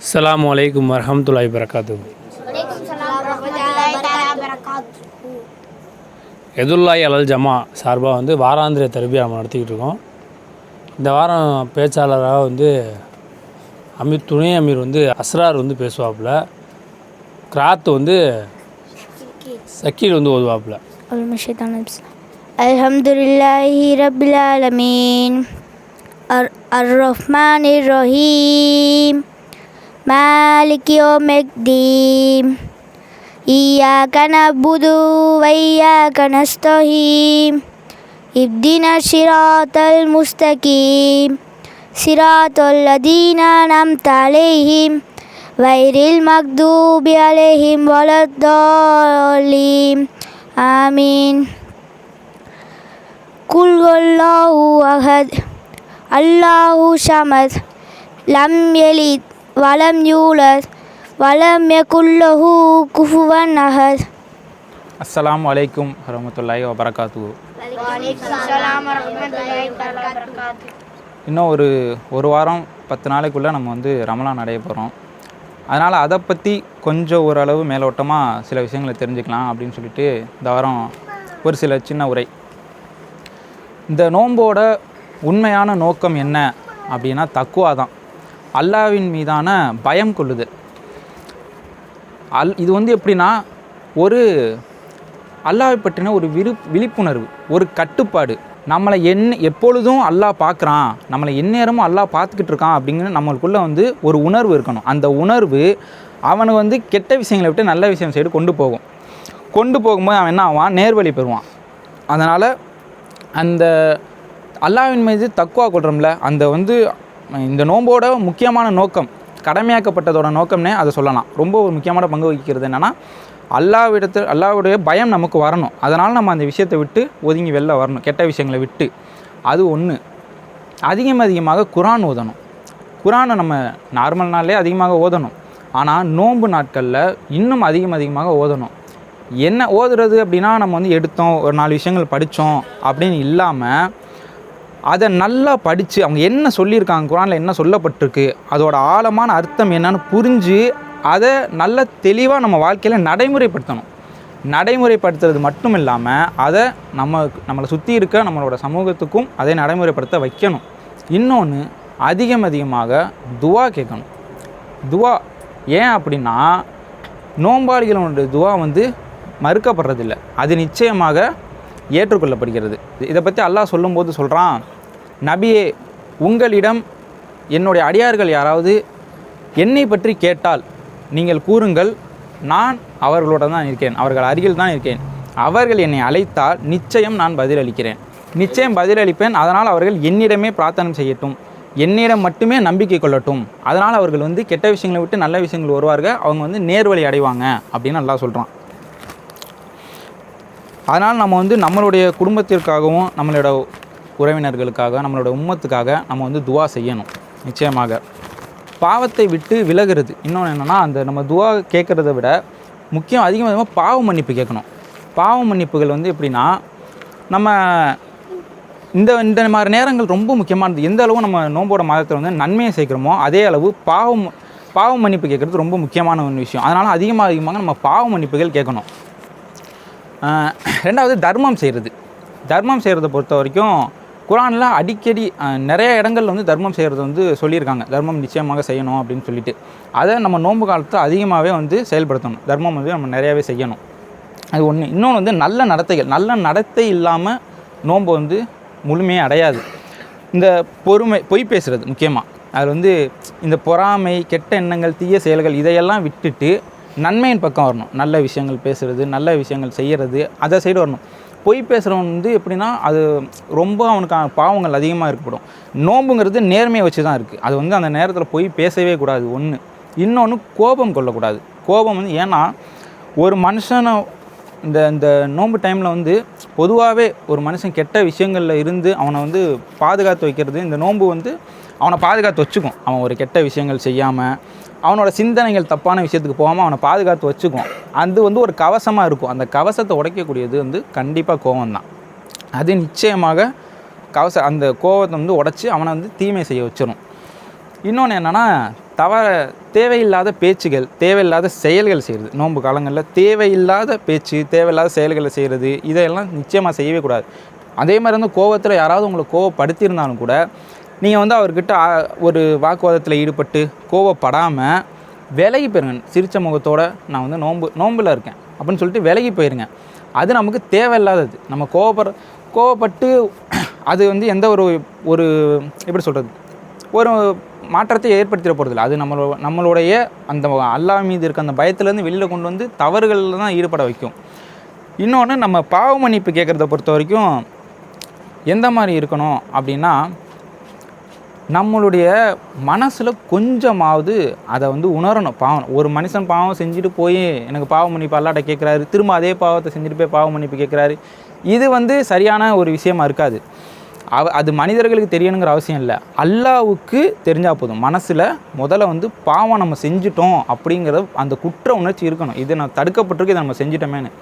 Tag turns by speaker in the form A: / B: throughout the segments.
A: அஸ்ஸலாமு அலைக்கும் வரஹ்மத்துல்லாஹி வபரகாத்துஹு. எதுல்லாஹி அலல் ஜமா சார்பாக வாராந்திர தர்பியா நம்ம நடத்திக்கிட்டு இருக்கோம். இந்த வாரம் பேச்சாளராக துணை அமீர் அஸ்ரார் பேசுவாப்புல. கிராத் சக்கீர் ஓதுவாப்புல.
B: அல்ஹம்துலில்லாஹி ரப்பில் ஆலமீன் அர்-ரஹ்மானிர் ரஹீம் மாலிகி யௌமித்தீன் இய்யாக நஅ்புது வ இய்யாக நஸ்தஈன் இஹ்தினஸ் ஸிராத்தல் முஸ்தகீம் ஸிராத்தல் லதீன அன்அம்த அலைஹிம் வைரில் மக்தூபி அலைஹிம் வலத்தாலீன் ஆமீன். குல் ஹுவல்லாஹு அஹத் அல்லாஹு ஸமத் லம் யலித் வலம் யூலத் வலம் யகுல் லஹு குஃபுவன் அஹத்.
C: அஸ்ஸலாமு அலைக்கும் வரஹ்மத்துல்லாஹி வபரகாத்துஹு. இன்னும் ஒரு வாரம் 10 நாளைக்குள்ளே நம்ம ரமலான் அடைய போகிறோம். அதனால் அதை பற்றி கொஞ்சம் ஓரளவு மேலோட்டமாக சில விஷயங்களை தெரிஞ்சுக்கலாம் அப்படின்னு சொல்லிட்டு இந்த வாரம் ஒரு சில சின்ன உரை. இந்த நோம்போட உண்மையான நோக்கம் என்ன அப்படின்னா தக்குவா தான். அல்லாஹ்வின் மீதான பயம் கொள்ளுதல். இது எப்படின்னா ஒரு அல்லாஹ்வை பற்றின ஒரு விழிப்புணர்வு, ஒரு கட்டுப்பாடு. நம்மளை எப்பொழுதும் அல்லாஹ் பார்க்குறான், நம்மளை எந்நேரமும் அல்லாஹ் பார்த்துக்கிட்டு இருக்கான் அப்படிங்கிற நம்மளுக்குள்ளே ஒரு உணர்வு இருக்கணும். அந்த உணர்வு அவனை கெட்ட விஷயங்களை விட்டு நல்ல விஷயம் சைடு கொண்டு போகும்போது அவன் என்ன ஆவான், நேர்வழி பெறுவான். அதனால் அந்த அல்லாஹ்வின் மீது தக்குவா கொள்கிறோம்ல, இந்த நோம்போட முக்கியமான நோக்கம், கடமையாக்கப்பட்டதோட நோக்கம்னே அதை சொல்லலாம். ரொம்ப ஒரு முக்கியமான பங்கு வகிக்கிறது என்னென்னா அல்லாஹ்வுடைய பயம் நமக்கு வரணும். அதனால் நம்ம அந்த விஷயத்தை விட்டு ஒதுங்கி வெளில வரணும், கெட்ட விஷயங்களை விட்டு. அது ஒன்று. அதிகமாக குரான் ஓதணும். குரானை நம்ம நார்மல் நாள்லேயே அதிகமாக ஓதணும். ஆனால் நோன்பு நாட்களில் இன்னும் அதிகமாக ஓதணும். என்ன ஓதுறது அப்படின்னா, நம்ம எடுத்தோம் ஒரு 4 விஷயங்கள் படித்தோம் அப்படின்னு இல்லாமல் அதை நல்லா படித்து அவங்க என்ன சொல்லியிருக்காங்க, குரானில் என்ன சொல்லப்பட்டிருக்கு, அதோட ஆழமான அர்த்தம் என்னன்னு புரிஞ்சு அதை நல்ல தெளிவாக நம்ம வாழ்க்கையில் நடைமுறைப்படுத்தணும். நடைமுறைப்படுத்துறது மட்டும் இல்லாமல் அதை நம்மளை சுற்றி இருக்க நம்மளோட சமூகத்துக்கும் அதை நடைமுறைப்படுத்த வைக்கணும். இன்னொன்று, அதிகமாக துவா கேட்கணும். துவா ஏன் அப்படின்னா, நோம்பாளிகளோட துவா மறுக்கப்படுறதில்லை, அது நிச்சயமாக ஏற்றுக்கொள்ளப்படுகிறது. இதை பற்றி அல்லாஹ் சொல்லும்போது சொல்கிறான், நபியே, உங்களிடம் என்னுடைய அடியார்கள் யாராவது என்னை பற்றி கேட்டால் நீங்கள் கூறுங்கள், நான் அவர்களோட தான் இருக்கேன், அவர்கள் அருகில் தான் இருக்கேன். அவர்கள் என்னை அழைத்தால் நிச்சயம் நான் பதிலளிப்பேன். அதனால் அவர்கள் என்னிடமே பிரார்த்தனை செய்யட்டும், என்னிடம் மட்டுமே நம்பிக்கை கொள்ளட்டும். அதனால் அவர்கள் கெட்ட விஷயங்களை விட்டு நல்ல விஷயங்கள் வருவார்கள், அவங்க நேர்வழி அடைவாங்க அப்படின்னு அல்லாஹ் சொல்கிறான். அதனால் நம்ம நம்மளுடைய குடும்பத்திற்காகவும் நம்மளோட உறவினர்களுக்காக நம்மளோட உம்மத்துக்காக நம்ம துவா செய்யணும். நிச்சயமாக பாவத்தை விட்டு விலகிறது. இன்னொன்று என்னென்னா, நம்ம துவா கேட்குறத விட முக்கியம் அதிகமாக பாவ மன்னிப்பு கேட்கணும். பாவ மன்னிப்புகள் எப்படின்னா, நம்ம இந்த மாதிரி நேரங்கள் ரொம்ப முக்கியமானது. எந்த அளவு நம்ம நோம்போட மாதத்தில் நன்மையை சேர்க்குறோமோ அதே அளவு பாவ மன்னிப்பு கேட்குறது ரொம்ப முக்கியமான ஒரு விஷயம். அதனால் அதிகமாக நம்ம பாவ மன்னிப்புகள் கேட்கணும். ரெண்டாவது, தர்மம் செய்கிறத பொறுத்த வரைக்கும் குரானில் அடிக்கடி நிறைய இடங்கள் தர்மம் செய்கிறது சொல்லியிருக்காங்க. தர்மம் நிச்சயமாக செய்யணும் அப்படின்னு சொல்லிட்டு அதை நம்ம நோன்பு காலத்தில் அதிகமாகவே செயல்படுத்தணும். தர்மம் நம்ம நிறையாவே செய்யணும். அது ஒன்று. இன்னொன்று நல்ல நடத்தை இல்லாமல் நோன்பு முழுமையாக அடையாது. இந்த பொய் பேசுகிறது முக்கியமாக. அதில் இந்த பொறாமை, கெட்ட எண்ணங்கள், தீய செயல்கள் இதையெல்லாம் விட்டுட்டு நன்மையின் பக்கம் வரணும். நல்ல விஷயங்கள் பேசுகிறது, நல்ல விஷயங்கள் செய்கிறது, அதை சைடு வரணும். பொய் பேசுகிறவன் எப்படின்னா, அது ரொம்ப அவனுக்கான பாவங்கள் அதிகமாக இருக்கப்படும். நோம்புங்கிறது நேர்மையை வச்சு தான் இருக்குது. அது அந்த நேரத்தில் பொய் பேசவே கூடாது, ஒன்று. இன்னொன்று, கோபம் கொள்ளக்கூடாது. கோபம் ஏன்னா ஒரு மனுஷனை இந்த நோன்பு டைமில் பொதுவாகவே ஒரு மனுஷன் கெட்ட விஷயங்களில் இருந்து அவனை பாதுகாத்து வைக்கிறது இந்த நோன்பு அவனை பாதுகாத்து வச்சுக்கும். அவன் ஒரு கெட்ட விஷயங்கள் செய்யாமல், அவனோட சிந்தனைகள் தப்பான விஷயத்துக்கு போகாமல் அவனை பாதுகாத்து வச்சுக்கும். அது ஒரு கவசமாக இருக்கும். அந்த கவசத்தை உடைக்கக்கூடியது கண்டிப்பாக கோபம் தான். அது நிச்சயமாக அந்த கோபத்தை உடைச்சி அவனை தீமை செய்ய வச்சிடும். இன்னொன்று என்னென்னா, தேவையில்லாத பேச்சுகள், தேவையில்லாத செயல்கள் செய்கிறது. நோன்பு காலங்களில் தேவையில்லாத பேச்சு, தேவையில்லாத செயல்களை செய்கிறது, இதையெல்லாம் நிச்சயமாக செய்யவே கூடாது. அதே மாதிரி வந்து கோவத்தில் யாராவது உங்களை கோவப்படுத்தியிருந்தாலும் கூட நீங்கள் வந்து அவர்கிட்ட ஒரு வாக்குவாதத்தில் ஈடுபட்டு கோவப்படாமல் விலகி போயிருங்க. சிரித்த முகத்தோடு நான் வந்து நோம்பில் இருக்கேன் அப்படின்னு சொல்லிட்டு விலகி போயிருங்க. அது நமக்கு தேவையில்லாதது. நம்ம கோவப்பட்டு அது வந்து எந்த ஒரு எப்படி சொல்கிறது, ஒரு மாற்றத்தை ஏற்படுத்திட போகிறதில்ல. அது நம்மளுடைய அந்த அல்லாஹ் மீது இருக்க அந்த பயத்துலேருந்து வெளியில் கொண்டு வந்து தவறுகளில் தான் ஈடுபட வைக்கும். இன்னொன்று, நம்ம பாவ மன்னிப்பு கேட்குறத பொறுத்த வரைக்கும் எந்த மாதிரி இருக்கணும் அப்படின்னா, நம்மளுடைய மனசில் கொஞ்சமாவது அதை வந்து உணரணும். ஒரு மனுஷன் பாவம் செஞ்சுட்டு போய் எனக்கு பாவ மன்னிப்பு அல்லாட்ட கேட்குறாரு, திரும்ப அதே பாவத்தை செஞ்சுட்டு போய் பாவ மன்னிப்பு கேட்குறாரு, இது வந்து சரியான ஒரு விஷயமா இருக்காது. அது மனிதர்களுக்கு தெரியணுங்கிற அவசியம் இல்லை. அல்லாஹ்வுக்கு தெரிஞ்சால் போதும். மனசில் முதல்ல வந்து பாவம் நம்ம செஞ்சிட்டோம் அப்படிங்கிறத அந்த குற்ற உணர்ச்சி இருக்கணும். இதை நான் தடுக்கப்பட்டிருக்கு, இதை நம்ம செஞ்சிட்டோமேனு.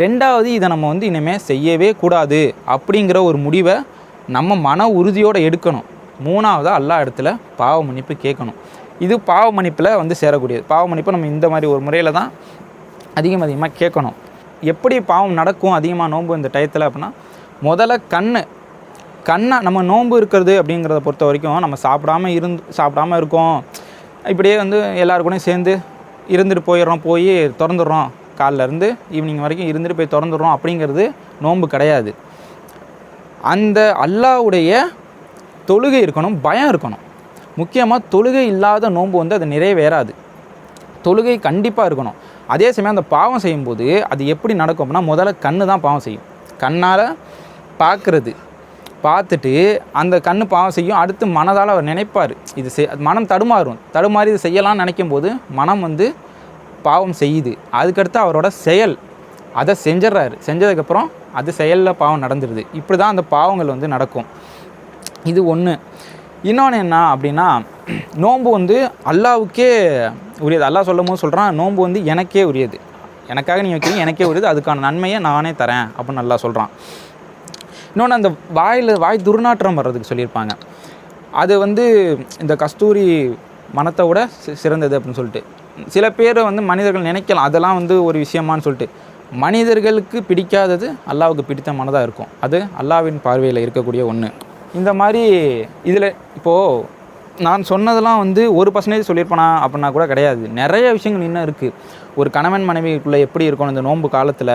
C: ரெண்டாவது, இதை நம்ம வந்து இனிமேல் செய்யவே கூடாது அப்படிங்கிற ஒரு முடிவை நம்ம மன உறுதியோடு எடுக்கணும். மூணாவது, அல்லாஹ் இடத்துல பாவ மன்னிப்பு கேட்கணும். இது பாவ மன்னிப்பில் வந்து சேரக்கூடியது. பாவ மன்னிப்பை நம்ம இந்த மாதிரி ஒரு முறையில் தான் அதிகமாக கேட்கணும். எப்படி பாவம் நடக்கும் அதிகமாக நோன்பு இந்த டயத்தில் அப்படின்னா, முதல்ல கண்ணை நம்ம நோன்பு இருக்கிறது அப்படிங்கிறத பொறுத்த வரைக்கும் நம்ம சாப்பிடாமல் இருக்கோம், இப்படியே வந்து எல்லாருக்கூடையும் சேர்ந்து இருந்துட்டு போய் திறந்துடுறோம், காலைலேருந்து ஈவினிங் வரைக்கும் இருந்துட்டு போய் திறந்துடுறோம் அப்படிங்கிறது நோன்பு கிடையாது. அந்த அல்லாஹ்வுடைய தொழுகை இருக்கணும், பயம் இருக்கணும். முக்கியமாக தொழுகை இல்லாத நோன்பு வந்து அது நிறைவேறாது. தொழுகை கண்டிப்பாக இருக்கணும். அதே சமயம் அந்த பாவம் செய்யும்போது அது எப்படி நடக்கும் அப்படின்னா, முதல்ல கண்ணு தான் பாவம் செய்யும். கண்ணால் பார்த்துட்டு அந்த கண்ணு பாவம் செய்யும். அடுத்து மனதால் அவர் நினைப்பார், இது மனம் தடுமாறி இது செய்யலாம்னு நினைக்கும் போது மனம் வந்து பாவம் செய்யுது. அதுக்கடுத்து அவரோட செயல் அதை செஞ்சதுக்கப்புறம் அது செயலில் பாவம் நடந்துடுது. இப்படி தான் அந்த பாவங்கள் வந்து நடக்கும். இது ஒன்று. இன்னொன்று என்ன அப்படின்னா, நோன்பு வந்து அல்லாஹ்வுக்கே உரியது. அல்லாஹ் சொல்லும் போது சொல்கிறான், நோன்பு வந்து எனக்கே உரியது, எனக்காக நீங்கள் வைக்கிறீங்க, எனக்கே உரியது, அதுக்கான நன்மையை நானே தரேன் அப்படின்னு அல்லாஹ் சொல்கிறான். இன்னொன்று, அந்த வாய் துர்நாற்றம் வர்றதுக்கு சொல்லியிருப்பாங்க. அது வந்து இந்த கஸ்தூரி மனத்தை விட சிறந்தது அப்படின்னு சொல்லிட்டு சில பேர் வந்து மனிதர்கள் நினைக்கலாம் அதெல்லாம் வந்து ஒரு விஷயமானு சொல்லிட்டு. மனிதர்களுக்கு பிடிக்காதது அல்லாஹ்வுக்கு பிடித்த மனதாக இருக்கும். அது அல்லாஹ்வின் பார்வையில் இருக்கக்கூடிய ஒன்று. இந்த மாதிரி இதில் இப்போது நான் சொன்னதெல்லாம் வந்து 1% சொல்லியிருப்பேனா அப்படின்னா கூட கிடையாது. நிறைய விஷயங்கள் இன்னும் இருக்குது. ஒரு கணவன் மனைவிக்குள்ளே எப்படி இருக்கணும் இந்த நோன்பு காலத்தில்,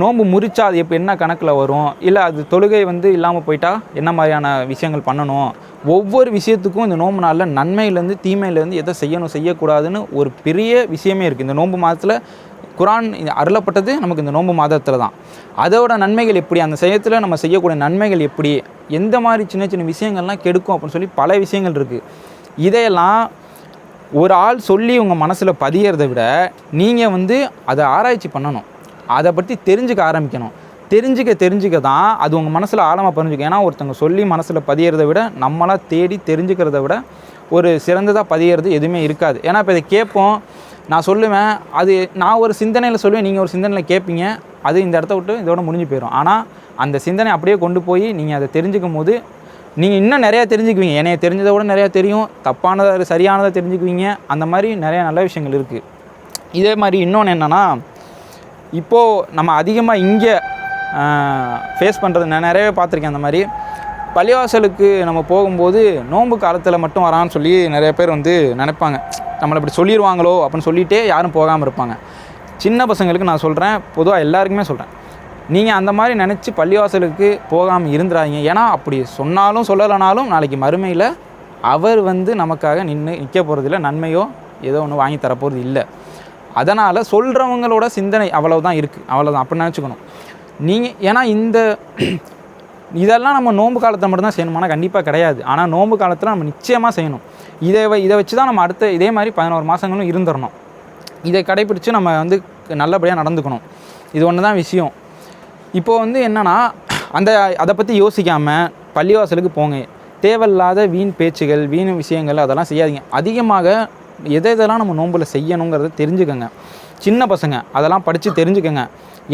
C: நோன்பு முறிச்சா அது என்ன கணக்கில் வரும், இல்லை அது தொழுகை வந்து இல்லாமல் போயிட்டா என்ன மாதிரியான விஷயங்கள் பண்ணணும், ஒவ்வொரு விஷயத்துக்கும் இந்த நோன்பு நாளில் நன்மையிலேருந்து தீமையிலேருந்து எதை செய்யணும் செய்யக்கூடாதுன்னு ஒரு பெரிய விஷயமே இருக்குது. இந்த நோன்பு மாதத்தில் குரான் அருளப்பட்டது நமக்கு இந்த நோன்பு மாதத்தில் தான். அதோட நன்மைகள் எப்படி, அந்த செயத்தில் நம்ம செய்யக்கூடிய நன்மைகள் எப்படி, எந்த மாதிரி சின்ன சின்ன விஷயங்கள்லாம் கெடுக்கும் அப்படின்னு சொல்லி பல விஷயங்கள் இருக்குது. இதையெல்லாம் ஒரு ஆள் சொல்லி உங்கள் மனசில் பதியறதை விட நீங்கள் வந்து அதை ஆராய்ச்சி பண்ணணும், அதை பற்றி தெரிஞ்சுக்க ஆரம்பிக்கணும். தெரிஞ்சுக்க தான் அது உங்கள் மனசில் ஆழமாக பதிஞ்சுக்கும். ஏன்னா ஒருத்தவங்க சொல்லி மனசில் பதியறதை விட நம்மளாக தேடி தெரிஞ்சுக்கிறத விட ஒரு சிறந்ததாக பதியறது எதுவுமே இருக்காது. ஏன்னா இப்போ இதை கேட்போம், நான் சொல்லுவேன், அது நான் ஒரு சிந்தனையில் சொல்லுவேன், நீங்கள் ஒரு சிந்தனையில் கேட்பீங்க, அது இந்த இடத்த விட்டு இதோட முடிஞ்சு போயிடும். ஆனால் அந்த சிந்தனை அப்படியே கொண்டு போய் நீங்கள் அதை தெரிஞ்சுக்கும் போது நீங்கள் இன்னும் நிறையா தெரிஞ்சுக்குவீங்க. என்னைய தெரிஞ்சதை விட நிறையா தெரியும், தப்பானதை சரியானதை தெரிஞ்சுக்குவீங்க. அந்த மாதிரி நிறையா நல்ல விஷயங்கள் இருக்குது. இதே மாதிரி இன்னொன்று என்னென்னா, இப்போது நம்ம அதிகமாக இங்கே ஃபேஸ் பண்ணுறது நான் நிறையவே பார்த்துருக்கேன். அந்த மாதிரி பள்ளிவாசலுக்கு நம்ம போகும்போது நோன்பு காலத்தில் மட்டும் வரான்னு சொல்லி நிறைய பேர் வந்து நினைப்பாங்க, நம்மளை இப்படி சொல்லிடுவாங்களோ அப்படின்னு சொல்லிகிட்டே யாரும் போகாமல் இருப்பாங்க. சின்ன பசங்களுக்கு நான் சொல்கிறேன், பொதுவாக எல்லாருக்குமே சொல்கிறேன், நீங்கள் அந்த மாதிரி நினச்சி பள்ளிவாசலுக்கு போகாமல் இருந்துறாங்க. ஏன்னா அப்படி சொன்னாலும் சொல்லலைனாலும் நாளைக்கு மறுமையில் அவர் வந்து நமக்காக நிற்க போகிறதில்ல, நன்மையோ ஏதோ ஒன்று வாங்கி தரப்போகிறது இல்லை. அதனால் சொல்கிறவங்களோட சிந்தனை அவ்வளவுதான் இருக்குது, அவ்வளோதான் அப்படி நினச்சிக்கணும் நீங்கள். ஏன்னா இதெல்லாம் நம்ம நோன்பு காலத்தில் மட்டும்தான் செய்யணுமானா கண்டிப்பாக கிடையாது. ஆனால் நோன்பு காலத்தில் நம்ம நிச்சயமாக செய்யணும். இதை வச்சு தான் நம்ம அடுத்த இதே மாதிரி 11 மாதங்களும் இருந்துடணும். இதை கடைப்பிடிச்சு நம்ம வந்து நல்லபடியாக நடந்துக்கணும். இது ஒன்று தான் விஷயம். இப்போது வந்து என்னென்னா, அதை பற்றி யோசிக்காமல் பள்ளிவாசலுக்கு போங்க. தேவையில்லாத வீண் பேச்சுகள், வீண் விஷயங்கள் அதெல்லாம் செய்யாதீங்க. அதிகமாக எதெல்லாம் நம்ம நோம்பில் செய்யணுங்கிறத தெரிஞ்சுக்கோங்க. சின்ன பசங்க அதெல்லாம் படித்து தெரிஞ்சுக்கோங்க.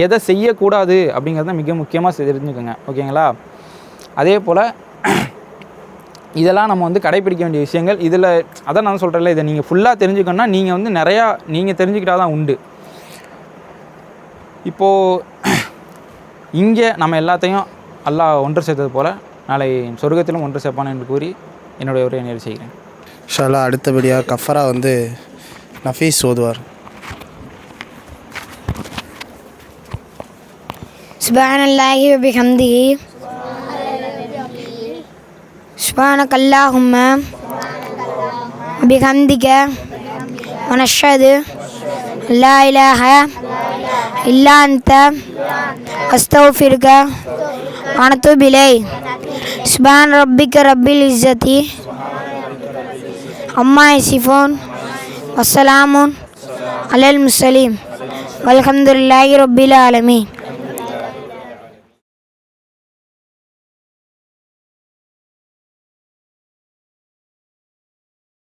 C: எதை செய்யக்கூடாது அப்படிங்கிறத மிக முக்கியமாக தெரிஞ்சுக்கோங்க. ஓகேங்களா? அதே போல் இதெல்லாம் நம்ம வந்து கடைப்பிடிக்க வேண்டிய விஷயங்கள். இதில் அதான் நான் சொல்கிறேன்ல, இதை நீங்கள் ஃபுல்லாக தெரிஞ்சுக்கணுன்னா நீங்கள் வந்து நிறையா நீங்கள் தெரிஞ்சுக்கிட்டா தான் உண்டு. இப்போது இங்கே நம்ம எல்லாத்தையும் அல்லாஹ் ஒன்று சேர்த்தது போல் நாளை சொர்க்கத்திலும் ஒன்று சேர்ப்பான் என்று கூறி என்னுடைய உரையை நிறைவு செய்கிறேன்.
D: இன்ஷா அல்லாஹ் அடுத்தபடியாக கஃபரா வந்து நஃபீஸ் ஓதுவார்.
B: சுப்ஹானல்லாஹி வ பிஹம்திஹி சுப்ஹானக்கல்லாஹும்ம வ பிஹம்திக வ நஷ்ஹது லா இலாஹ இல்லா அன்த அஸ்தக்ஃபிருக வ அத்தூபு இலைக். சுப்ஹான ரப்பிக ரப்பில் இஸ்ஸத்தி அம்மா யசிஃபூன் வஸ்ஸலாமுன் அலல் முர்ஸலீன் வல்ஹம்துலில்லாஹி ரப்பில் ஆலமீன்.